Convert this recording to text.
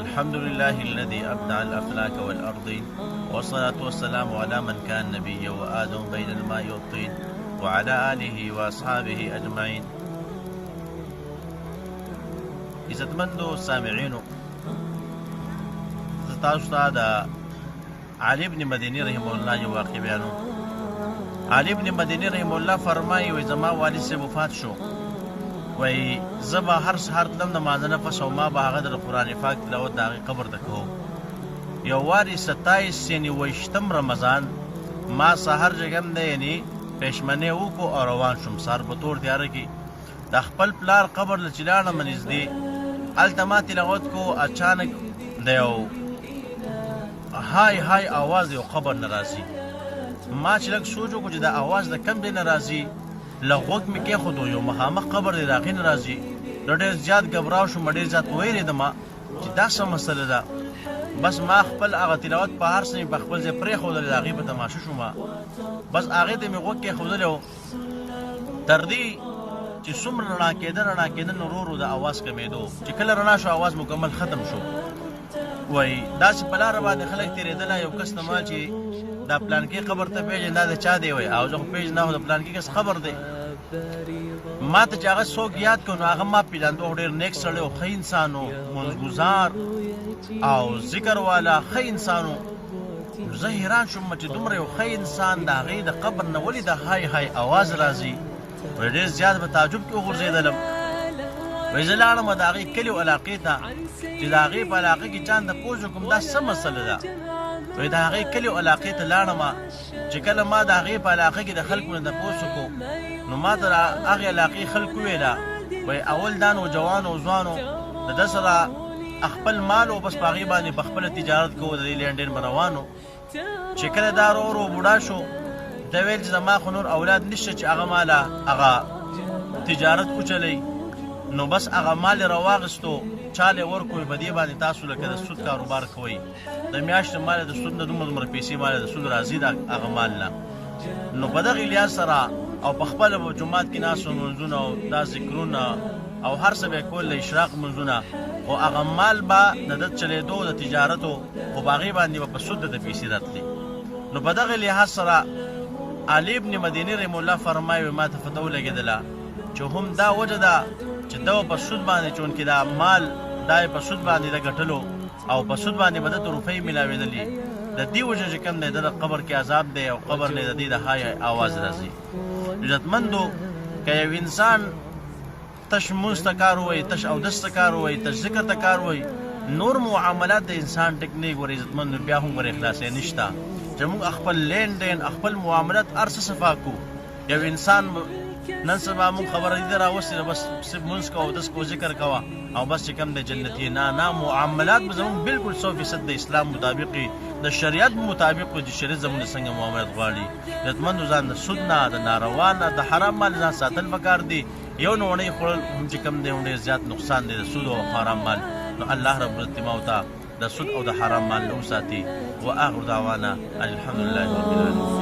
الحمد لله الذي أبدع الأفلاك والأرضين، والصلاة والسلام على من كان نبيا وآدم بين الماء والطين، وعلى آله وأصحابه أجمعين. عزتمندو سامعينو، تاسو ته د علي بن مدینی رحمه الله یو واقع بیانو. علي بن مدینی رحمه الله فرمایي وایي زما والد صاحب وفات شو، وایي زه به هر سهار تلم د مانځه نه پس او ما به هغه د قرآن پاک تلاوت د هغې قبر ته کوم. یو وارې 27 یعنې 28 رمضان ما سهار جګم دی یعنې پېشمنۍ وکړو او روان شوم. سهار په تور تیاره کې د خپل پلار قبر له چې لاړم نږدې هلته ما تلاوت کو، اچانک د یو های های آواز یو قبر نه راځي. ما چې لږ سوچ وکړو چې دا آواز د کم دی نه راځي، له غوږ مې کېښودو یو مخامخ قبر دی د هغې نه راځي. نو ډېر زیات ګبراو شوم، ډېر زیات وویرېدم چې دا څه مسله ده. بس ما خپل هغه تلاوت په هر څه مې په خپل ځای پرېښودلی، د هغې په تماشه شوم. بس هغې ته مې غوږ کېښودلی و تر دې چې څومره رڼا کېده نو ورو ورو د اواز کمېدو. چې کله رڼا شو اواز مکمل ختم شو. وایي داسې په لاره باندې خلک تېرېدلی، یو کس ته ما چې دا پلانکې قبر ته پېژنې دا د چا دی وایي، او زه خو پېژنم دا خو د پلانکې کس قبر دی. ما ته چې هغه څوک یاد کړو نو هغه ما پېژانده و، ډېر نیک سړی و، ښه انسان و، منځګزار او ذکر والا ښه انسان و. زه حیران شوم چې دومره یو ښه انسان د هغې د قبر نه ولې د های های اواز راځي. وایي ډېر زیات په تعجب کې وغورځېدلم. وایي زه لاړم د هغې کلي علاقې ته چې د هغې په علاقه کې چا نه تپوس وکړم دا څه مسله ده. وایي د هغې کلي علاقې ته لاړم، چې کله ما د هغې په علاقه کې د خلکو نه تپوس وکړو نو ما ته د هغې علاقې خلکو وویله وایي اول دا نوجوان او ځوانو د ده سره خپل مال و، بس په هغې باندې په خپله تجارت کوو، د دې لینډین به روان و. چې کله دا ورو ورو بوډا شو ده ویل چې زما خو نور اولاد نشته چې هغه ماله هغه تجارت وچلی، نو بس هغه مال یې راواخېستو چاله یې ورکوي په دې باندې تاسو لکه د سود کاروبار کوئ، د میاشتې مال د سود نه دومره پیسې مال د سود راځي د هغه مال نه. نو په دغې لیاز سره او په خپله به جومات کې ناست و لمونځونه او دا ذکرونه او هر څه به یې کول د اشراق لمونځونه، خو هغه مال به د ده چلېدو د تجارتو، خو په هغې باندې به په سود د پیسې راتلې. نو په دغې لحاظ سره علي بن مدیني رحمه الله فرمایي ما ته فتوه ولګېدله چې هم دا وجه ده چې ده په سود باندې چونکې دا مال دا یې په سود باندې د ګټلو او په سود باندې به ده ته روپۍ میلاوېدلي، د دې وجه چې کوم دی د قبر کې عذاب دی او قبر نه د دې د های آواز راځي. عزتمندو که یو انسان تش مونځ ته کار ووایي، تش اودس ته کار ووایي، تش ذکر ته کار ووایي، نور معاملات د انسان ټیک نه ګوري عزتمندو، بیا هم ګورې اخلاصی نشته چې موږ خپل لین دین خپل معاملات هر څه صفا کړو. یو انسان نن سبا مونږ خبره دې راوستې ده بس صرف مونځ کوه اودس کوه ذکر کوه او بس چې کوم دی جنتي. نه معاملات به زموږ بالکل 100% د اسلام مطابق وي، د شریعت مطابق وي، چې شریعت زموږ څنګه معاملات غواړي. عزتمندو ځان د سود نه، د ناروا نه، د حرام مال ځان ساتل پکار دي. یو نوڼۍ خوړل هم چې کوم دی ډېر زیات نقصان دی د سود او حرام مال. نو الله رب العزت مو ته د سود او د حرام مال نه وساتي. واخر دعوانا الحمد لله رب العالمين.